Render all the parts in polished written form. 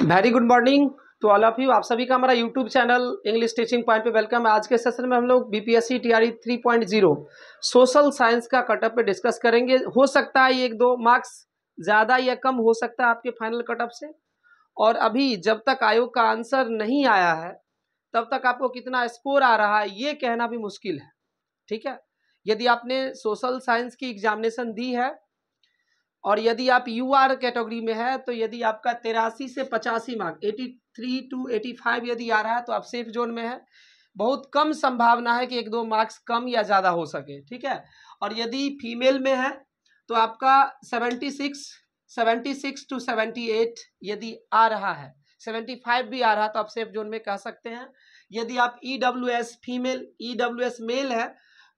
Very good morning to all of you. आप सभी का हमारा YouTube channel English teaching point पे वेलकम है। आज के सेशन में हम लोग बीपीएससी टीआरई 3.0 सोशल साइंस का कटअप पे डिस्कस करेंगे। हो सकता है एक दो मार्क्स ज़्यादा या कम हो सकता है आपके फाइनल कटअप से, और अभी जब तक आयोग का आंसर नहीं आया है तब तक आपको कितना स्कोर आ रहा है ये कहना भी मुश्किल है। ठीक है, यदि आपने सोशल साइंस की एग्जामिनेशन दी है और यदि आप यूआर कैटेगरी में है तो यदि आपका 83 से 85 मार्क 83 to 85 यदि आ रहा है तो आप सेफ जोन में है। बहुत कम संभावना है कि एक दो मार्क्स कम या ज़्यादा हो सके। ठीक है, और यदि फीमेल में है तो आपका 76 to 78 यदि आ रहा है, 75 भी आ रहा है तो आप सेफ जोन में कह सकते हैं। यदि आप EWS फीमेल EWS मेल है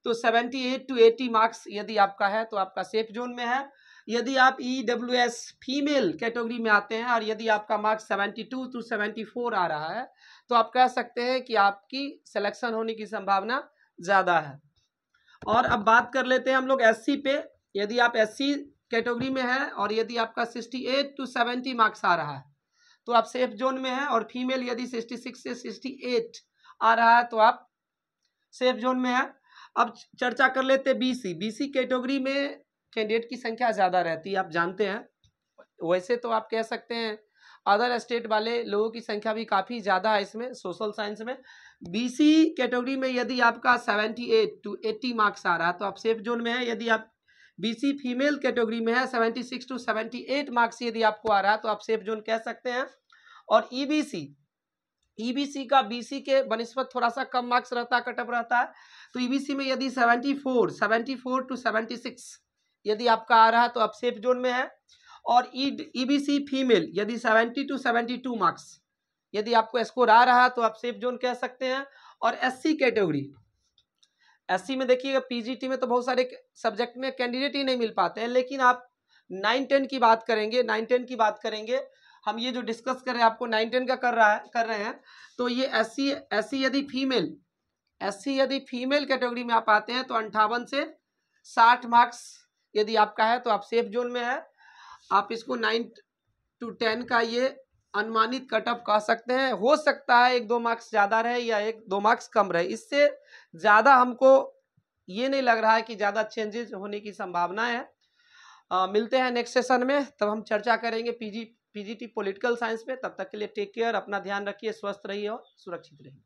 तो 78 to 80 मार्क्स यदि आपका है तो आपका सेफ जोन में है। यदि आप EWS फीमेल कैटेगरी में आते हैं और यदि आपका मार्क्स 72 to 74 आ रहा है तो आप कह सकते हैं कि आपकी सिलेक्शन होने की संभावना ज़्यादा है। और अब बात कर लेते हैं हम लोग SC पे। यदि आप SC कैटेगरी में है और यदि आपका 68 to 70 मार्क्स आ रहा है तो आप सेफ जोन में है, और फीमेल यदि 66 से 68 आ रहा है तो आप सेफ जोन में है। अब चर्चा कर लेते हैं BC कैटेगरी में कैंडिडेट की संख्या ज़्यादा रहती है, आप जानते हैं। वैसे तो आप कह सकते हैं अदर स्टेट वाले लोगों की संख्या भी काफ़ी ज़्यादा है इसमें सोशल साइंस में। BC कैटेगरी में यदि आपका 78 to 80 मार्क्स आ रहा है तो आप सेफ जोन में है। यदि आप BC फीमेल कैटेगरी में है 76 to 78 मार्क्स यदि आपको आ रहा है तो आप सेफ जोन कह सकते हैं। और EBC का BC के बनिस्बत थोड़ा सा कम मार्क्स रहता है, कटअप रहता है। तो EBC में यदि 74 to 76 यदि आपका आ रहा है तो आप सेफ जोन में है। और EBC फीमेल यदि 70 to 72 मार्क्स यदि आपको स्कोर आ रहा है तो आप सेफ जोन कह सकते हैं। और SC कैटेगरी, SC में देखिएगा PGT में तो बहुत सारे सब्जेक्ट में कैंडिडेट ही नहीं मिल पाते हैं, लेकिन आप 9-10 की बात करेंगे हम ये जो डिस्कस कर रहे हैं आपको 9-10 का कर रहे हैं। तो ये SC यदि फीमेल कैटेगरी में आप आते हैं तो 58 से 60 मार्क्स यदि आपका है तो आप सेफ जोन में है। आप इसको 9 to 10 का ये अनुमानित कटअप कह सकते हैं। हो सकता है एक दो मार्क्स ज़्यादा रहे या एक दो मार्क्स कम रहे, इससे ज़्यादा हमको ये नहीं लग रहा है कि ज़्यादा चेंजेस होने की संभावना है। मिलते हैं नेक्स्ट सेशन में, तब हम चर्चा करेंगे PGT पॉलिटिकल साइंस पे। तब तक के लिए टेक केयर, अपना ध्यान रखिए, स्वस्थ रहिए और सुरक्षित रहिए।